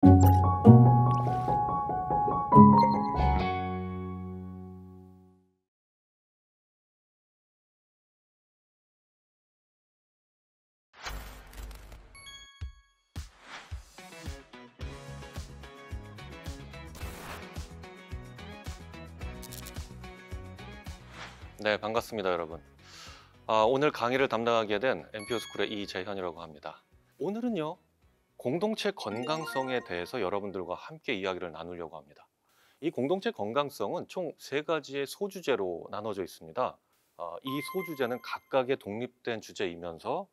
네, 반갑습니다, 여러분. 오늘 강의를 담당하게 된 MPO 스쿨의 이재현이라고 합니다. 오늘은요, 공동체 건강성에 대해서 여러분들과 함께 이야기를 나누려고 합니다. 이 공동체 건강성은 총 세 가지의 소주제로 나눠져 있습니다. 이 소주제는 각각의 독립된 주제이면서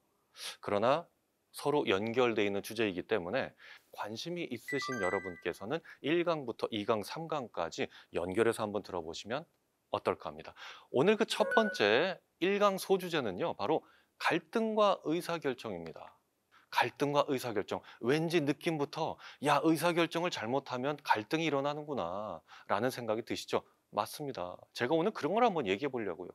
그러나 서로 연결되어 있는 주제이기 때문에 관심이 있으신 여러분께서는 1강부터 2강, 3강까지 연결해서 한번 들어보시면 어떨까 합니다. 오늘 그 첫 번째 1강 소주제는요, 바로 갈등과 의사결정입니다. 갈등과 의사결정. 왠지 느낌부터 야, 의사결정을 잘못하면 갈등이 일어나는구나 라는 생각이 드시죠? 맞습니다. 제가 오늘 그런 걸 한번 얘기해 보려고요.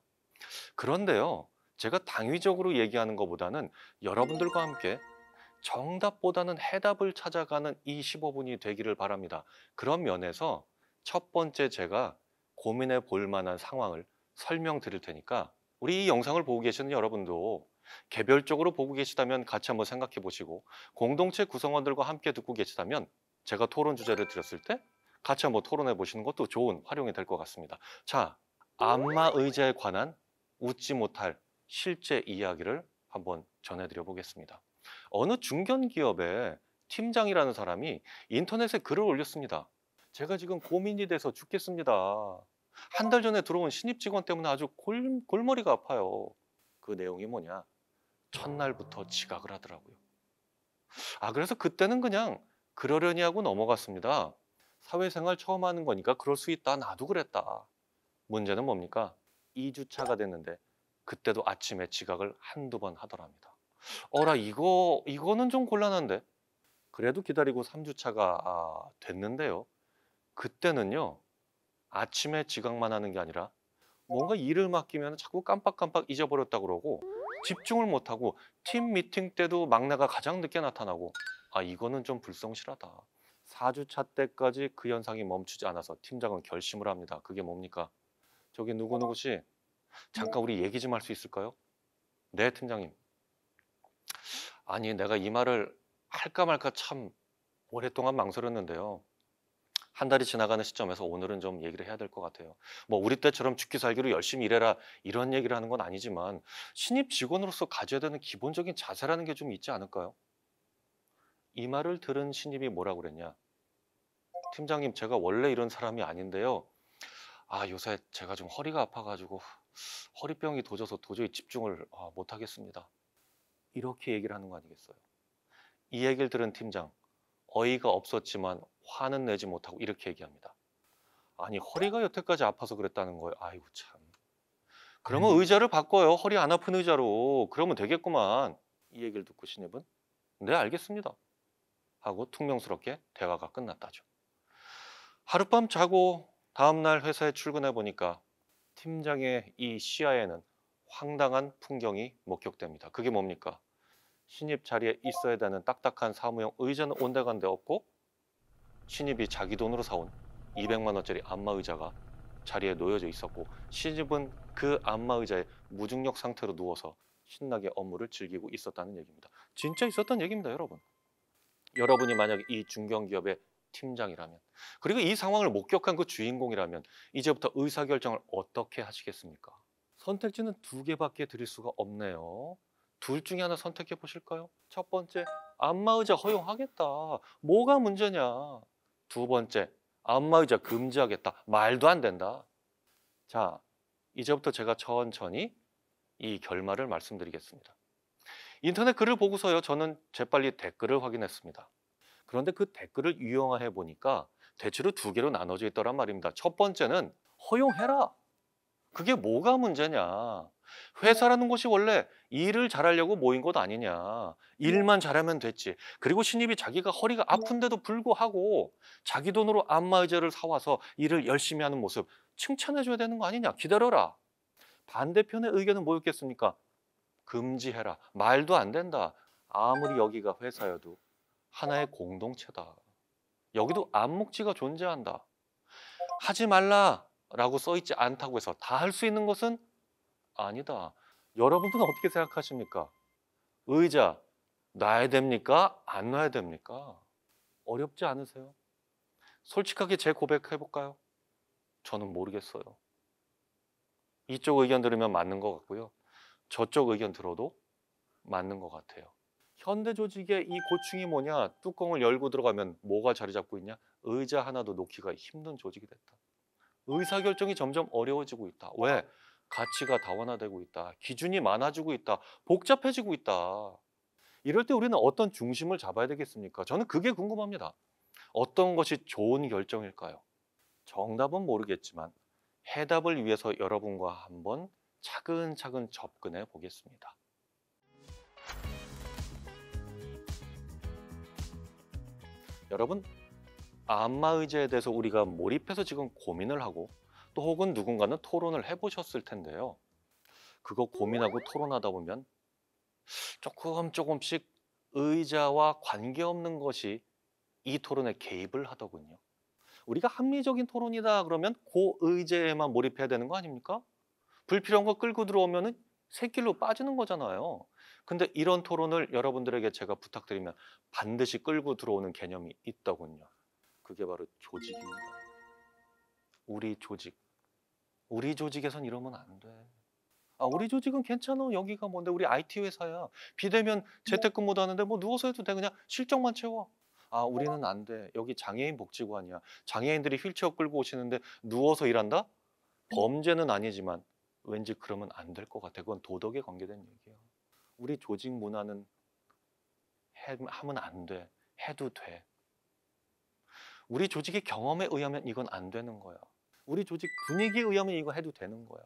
그런데요, 제가 당위적으로 얘기하는 것보다는 여러분들과 함께 정답보다는 해답을 찾아가는 이 15분이 되기를 바랍니다. 그런 면에서 첫 번째 제가 고민해 볼 만한 상황을 설명드릴 테니까 우리 이 영상을 보고 계시는 여러분도 개별적으로 보고 계시다면 같이 한번 생각해 보시고, 공동체 구성원들과 함께 듣고 계시다면 제가 토론 주제를 드렸을 때 같이 한번 토론해 보시는 것도 좋은 활용이 될 것 같습니다. 자, 안마 의자에 관한 웃지 못할 실제 이야기를 한번 전해드려 보겠습니다. 어느 중견기업의 팀장이라는 사람이 인터넷에 글을 올렸습니다. 제가 지금 고민이 돼서 죽겠습니다. 한 달 전에 들어온 신입 직원 때문에 아주 골머리가 아파요. 그 내용이 뭐냐? 첫날부터 지각을 하더라고요. 그래서 그때는 그냥 그러려니 하고 넘어갔습니다. 사회생활 처음 하는 거니까 그럴 수 있다. 나도 그랬다. 문제는 뭡니까? 2주차가 됐는데 그때도 아침에 지각을 한두 번 하더랍니다. 이거는 좀 곤란한데. 그래도 기다리고 3주차가 됐는데요. 그때는요, 아침에 지각만 하는 게 아니라 뭔가 일을 맡기면 자꾸 깜빡깜빡 잊어버렸다 그러고 집중을 못하고 팀 미팅 때도 막내가 가장 늦게 나타나고, 이거는 좀 불성실하다. 4주차 때까지 그 현상이 멈추지 않아서 팀장은 결심을 합니다. 그게 뭡니까? 저기 누구누구씨, 잠깐 우리 얘기 좀 할 수 있을까요? 네, 팀장님. 아니, 내가 이 말을 할까 말까 참 오랫동안 망설였는데요. 한 달이 지나가는 시점에서 오늘은 좀 얘기를 해야 될 것 같아요. 뭐 우리 때처럼 죽기 살기로 열심히 일해라 이런 얘기를 하는 건 아니지만 신입 직원으로서 가져야 되는 기본적인 자세라는 게 좀 있지 않을까요? 이 말을 들은 신입이 뭐라고 그랬냐? 팀장님, 제가 원래 이런 사람이 아닌데요. 요새 제가 좀 허리가 아파가지고 허리병이 도져서 도저히 집중을 못 하겠습니다. 이렇게 얘기를 하는 거 아니겠어요? 이 얘기를 들은 팀장, 어이가 없었지만 화는 내지 못하고 이렇게 얘기합니다. 아니, 허리가 여태까지 아파서 그랬다는 거예요. 아이고 참. 그러면 의자를 바꿔요. 허리 안 아픈 의자로. 그러면 되겠구만. 이 얘기를 듣고 신입은 네, 알겠습니다 하고 퉁명스럽게 대화가 끝났다죠. 하룻밤 자고 다음날 회사에 출근해 보니까 팀장의 이 시야에는 황당한 풍경이 목격됩니다. 그게 뭡니까? 신입 자리에 있어야 되는 딱딱한 사무용 의자는 온데간데 없고, 신입이 자기 돈으로 사온 200만 원짜리 안마의자가 자리에 놓여져 있었고, 신입은 그 안마의자에 무중력 상태로 누워서 신나게 업무를 즐기고 있었다는 얘기입니다. 진짜 있었던 얘기입니다, 여러분. 여러분이 만약 이 중견기업의 팀장이라면, 그리고 이 상황을 목격한 그 주인공이라면 이제부터 의사결정을 어떻게 하시겠습니까? 선택지는 두 개밖에 드릴 수가 없네요. 둘 중에 하나 선택해 보실까요? 첫 번째, 안마의자 허용하겠다. 뭐가 문제냐? 두 번째, 안마의자 금지하겠다. 말도 안 된다. 자, 이제부터 제가 천천히 이 결말을 말씀드리겠습니다. 인터넷 글을 보고서요, 저는 재빨리 댓글을 확인했습니다. 그런데 그 댓글을 유형화해 보니까 대체로 두 개로 나눠져 있더란 말입니다. 첫 번째는 허용해라. 그게 뭐가 문제냐? 회사라는 곳이 원래 일을 잘하려고 모인 곳 아니냐? 일만 잘하면 됐지. 그리고 신입이 자기가 허리가 아픈데도 불구하고 자기 돈으로 안마의자를 사와서 일을 열심히 하는 모습 칭찬해줘야 되는 거 아니냐? 기다려라. 반대편의 의견은 뭐였겠습니까? 금지해라. 말도 안 된다. 아무리 여기가 회사여도 하나의 공동체다. 여기도 암묵지가 존재한다. 하지 말라라고 써 있지 않다고 해서 다 할 수 있는 것은 아니다. 여러분들은 어떻게 생각하십니까? 의자 놔야 됩니까? 안 놔야 됩니까? 어렵지 않으세요? 솔직하게 제 고백해 볼까요? 저는 모르겠어요. 이쪽 의견 들으면 맞는 것 같고요. 저쪽 의견 들어도 맞는 것 같아요. 현대 조직의 이 고충이 뭐냐? 뚜껑을 열고 들어가면 뭐가 자리 잡고 있냐? 의자 하나도 놓기가 힘든 조직이 됐다. 의사결정이 점점 어려워지고 있다. 왜? 가치가 다원화되고 있다. 기준이 많아지고 있다. 복잡해지고 있다. 이럴 때 우리는 어떤 중심을 잡아야 되겠습니까? 저는 그게 궁금합니다. 어떤 것이 좋은 결정일까요? 정답은 모르겠지만 해답을 위해서 여러분과 한번 차근차근 접근해 보겠습니다. 여러분, 안마의자에 대해서 우리가 몰입해서 지금 고민을 하고 또 혹은 누군가는 토론을 해보셨을 텐데요. 그거 고민하고 토론하다 보면 조금씩 의자와 관계없는 것이 이 토론에 개입을 하더군요. 우리가 합리적인 토론이다 그러면 그 의제에만 몰입해야 되는 거 아닙니까? 불필요한 거 끌고 들어오면은 새길로 빠지는 거잖아요. 근데 이런 토론을 여러분들에게 제가 부탁드리면 반드시 끌고 들어오는 개념이 있더군요. 그게 바로 조직입니다. 우리 조직. 우리 조직에선 이러면 안 돼. 우리 조직은 괜찮아. 여기가 뭔데? 우리 IT 회사야. 비대면 재택근무도 하는데 뭐 누워서 해도 돼. 그냥 실적만 채워. 우리는 안 돼. 여기 장애인 복지관이야. 장애인들이 휠체어 끌고 오시는데 누워서 일한다? 범죄는 아니지만 왠지 그러면 안 될 것 같아. 그건 도덕에 관계된 얘기야. 우리 조직 문화는 하면 안 돼. 해도 돼. 우리 조직의 경험에 의하면 이건 안 되는 거야. 우리 조직 분위기에 의하면 이거 해도 되는 거야.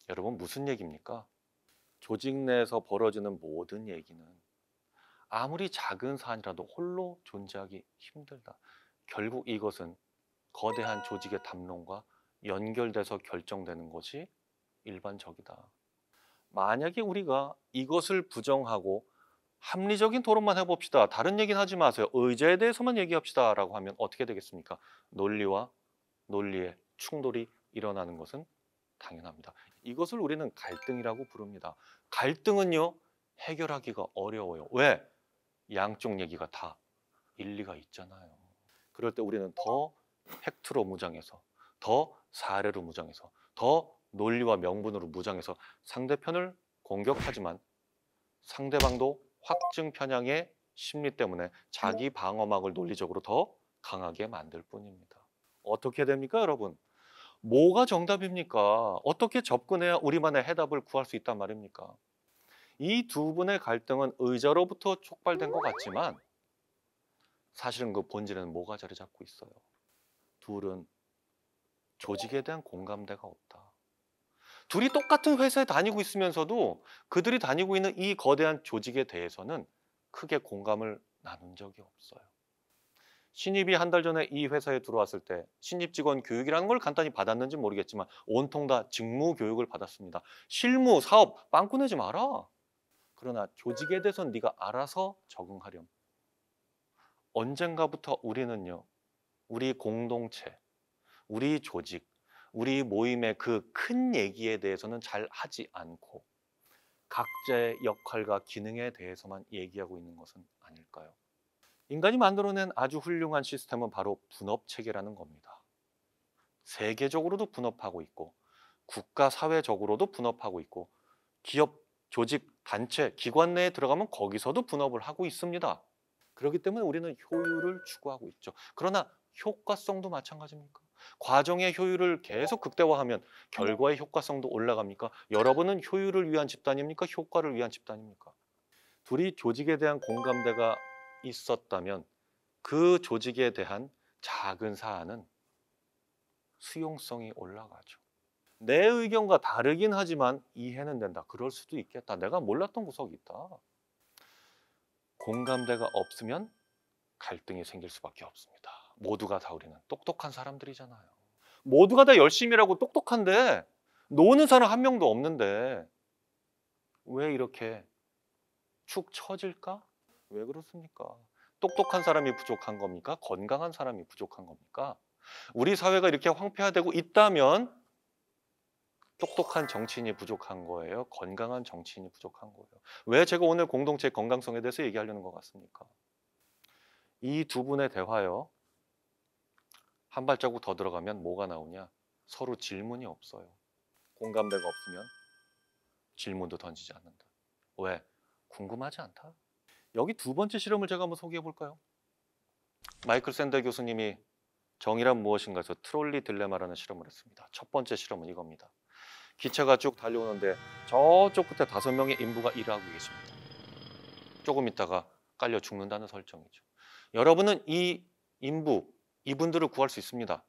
여러분 무슨 얘기입니까? 조직 내에서 벌어지는 모든 얘기는 아무리 작은 사안이라도 홀로 존재하기 힘들다. 결국 이것은 거대한 조직의 담론과 연결돼서 결정되는 것이 일반적이다. 만약에 우리가 이것을 부정하고 합리적인 토론만 해봅시다. 다른 얘기는 하지 마세요. 의제에 대해서만 얘기합시다. 라고 하면 어떻게 되겠습니까? 논리와 논리의 충돌이 일어나는 것은 당연합니다. 이것을 우리는 갈등이라고 부릅니다. 갈등은요, 해결하기가 어려워요. 왜? 양쪽 얘기가 다 일리가 있잖아요. 그럴 때 우리는 더 팩트로 무장해서, 더 사례로 무장해서, 더 논리와 명분으로 무장해서 상대편을 공격하지만 상대방도 확증 편향의 심리 때문에 자기 방어막을 논리적으로 더 강하게 만들 뿐입니다. 어떻게 됩니까, 여러분? 뭐가 정답입니까? 어떻게 접근해야 우리만의 해답을 구할 수 있단 말입니까? 이 두 분의 갈등은 의자로부터 촉발된 것 같지만 사실은 그 본질에는 뭐가 자리 잡고 있어요? 둘은 조직에 대한 공감대가 없다. 둘이 똑같은 회사에 다니고 있으면서도 그들이 다니고 있는 이 거대한 조직에 대해서는 크게 공감을 나눈 적이 없어요. 신입이 한 달 전에 이 회사에 들어왔을 때 신입 직원 교육이라는 걸 간단히 받았는지 모르겠지만 온통 다 직무 교육을 받았습니다. 실무, 사업, 빵꾸 내지 마라. 그러나 조직에 대해서는 네가 알아서 적응하렴. 언젠가부터 우리는요. 우리 공동체, 우리 조직, 우리 모임의 그 큰 얘기에 대해서는 잘 하지 않고 각자의 역할과 기능에 대해서만 얘기하고 있는 것은 아닐까요? 인간이 만들어낸 아주 훌륭한 시스템은 바로 분업체계라는 겁니다. 세계적으로도 분업하고 있고 국가 사회적으로도 분업하고 있고 기업, 조직, 단체, 기관 내에 들어가면 거기서도 분업을 하고 있습니다. 그렇기 때문에 우리는 효율을 추구하고 있죠. 그러나 효과성도 마찬가지입니까? 과정의 효율을 계속 극대화하면 결과의 효과성도 올라갑니까? 여러분은 효율을 위한 집단입니까? 효과를 위한 집단입니까? 둘이 조직에 대한 공감대가 있었다면 그 조직에 대한 작은 사안은 수용성이 올라가죠. 내 의견과 다르긴 하지만 이해는 된다. 그럴 수도 있겠다. 내가 몰랐던 구석이 있다. 공감대가 없으면 갈등이 생길 수밖에 없습니다. 모두가 다 우리는 똑똑한 사람들이잖아요. 모두가 다 열심히 일하고 똑똑한데 노는 사람 한 명도 없는데 왜 이렇게 축 처질까? 왜 그렇습니까? 똑똑한 사람이 부족한 겁니까? 건강한 사람이 부족한 겁니까? 우리 사회가 이렇게 황폐화되고 있다면 똑똑한 정치인이 부족한 거예요? 건강한 정치인이 부족한 거예요? 왜 제가 오늘 공동체 건강성에 대해서 얘기하려는 것 같습니까? 이 두 분의 대화요. 한 발자국 더 들어가면 뭐가 나오냐? 서로 질문이 없어요. 공감대가 없으면 질문도 던지지 않는다. 왜? 궁금하지 않다. 여기 두 번째 실험을 제가 한번 소개해 볼까요? 마이클 샌델 교수님이 정의란 무엇인가에서 트롤리 딜레마라는 실험을 했습니다. 첫 번째 실험은 이겁니다. 기차가 쭉 달려오는데 저쪽 끝에 5명의 인부가 일하고 계십니다. 조금 있다가 깔려 죽는다는 설정이죠. 여러분은 이 인부, 이분들을 구할 수 있습니다.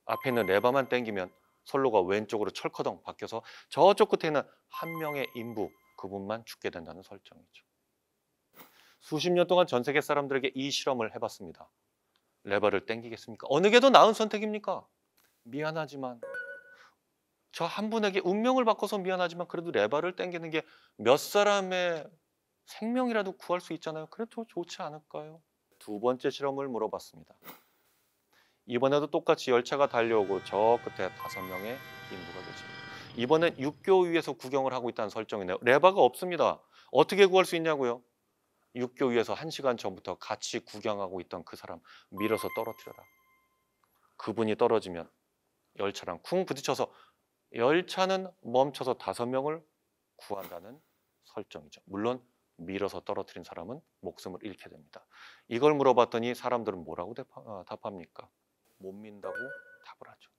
앞에 있는 레버만 당기면 선로가 왼쪽으로 철커덩 바뀌어서 저쪽 끝에 있는 한 명의 인부, 그분만 죽게 된다는 설정이죠. 수십 년 동안 전 세계 사람들에게 이 실험을 해봤습니다. 레버를 당기겠습니까? 어느 게 더 나은 선택입니까? 미안하지만 저 한 분에게 운명을 바꿔서 미안하지만 그래도 레버를 당기는 게 몇 사람의 생명이라도 구할 수 있잖아요. 그래도 좋지 않을까요? 두 번째 실험을 물어봤습니다. 이번에도 똑같이 열차가 달려오고 저 끝에 5명의 인부가 계십니다. 이번엔 육교 위에서 구경을 하고 있다는 설정이네요. 레버가 없습니다. 어떻게 구할 수 있냐고요? 육교 위에서 1시간 전부터 같이 구경하고 있던 그 사람 밀어서 떨어뜨려라. 그분이 떨어지면 열차랑 쿵 부딪혀서 열차는 멈춰서 5명을 구한다는 설정이죠. 물론 밀어서 떨어뜨린 사람은 목숨을 잃게 됩니다. 이걸 물어봤더니 사람들은 뭐라고 답합니까? 못 민다고 답을 하죠.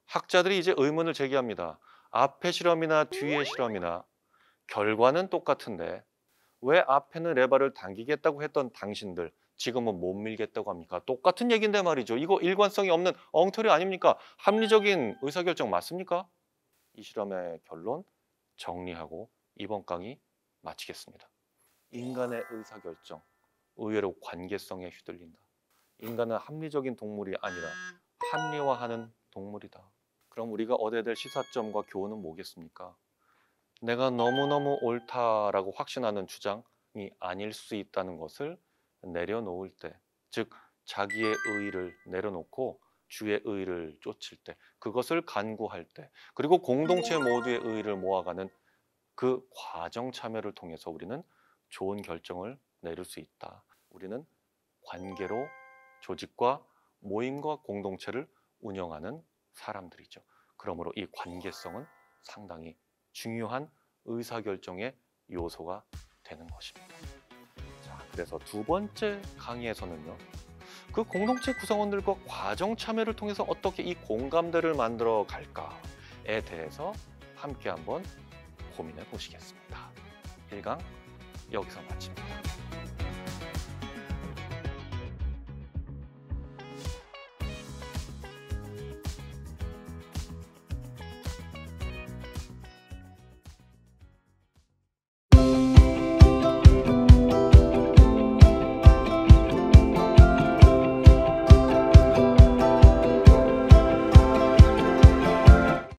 학자들이 이제 의문을 제기합니다. 앞의 실험이나 뒤의 실험이나 결과는 똑같은데 왜 앞에는 레버를 당기겠다고 했던 당신들 지금은 못 밀겠다고 합니까? 똑같은 얘기인데 말이죠. 이거 일관성이 없는 엉터리 아닙니까? 합리적인 의사결정 맞습니까? 이 실험의 결론 정리하고 이번 강의 마치겠습니다. 인간의 의사결정, 의외로 관계성에 휘둘린다. 인간은 합리적인 동물이 아니라 합리화하는 동물이다. 그럼 우리가 얻어야 될 시사점과 교훈은 뭐겠습니까? 내가 너무너무 옳다라고 확신하는 주장이 아닐 수 있다는 것을 내려놓을 때, 즉 자기의 의의를 내려놓고 주의 의의를 쫓을 때, 그것을 간구할 때, 그리고 공동체 모두의 의의를 모아가는 그 과정 참여를 통해서 우리는 좋은 결정을 내릴 수 있다. 우리는 관계로 조직과 모임과 공동체를 운영하는 사람들이죠. 그러므로 이 관계성은 상당히 중요한 의사결정의 요소가 되는 것입니다. 자, 그래서 두 번째 강의에서는요. 그 공동체 구성원들과 과정 참여를 통해서 어떻게 이 공감대를 만들어 갈까에 대해서 함께 한번 고민해 보시겠습니다. 1강 여기서 마칩니다.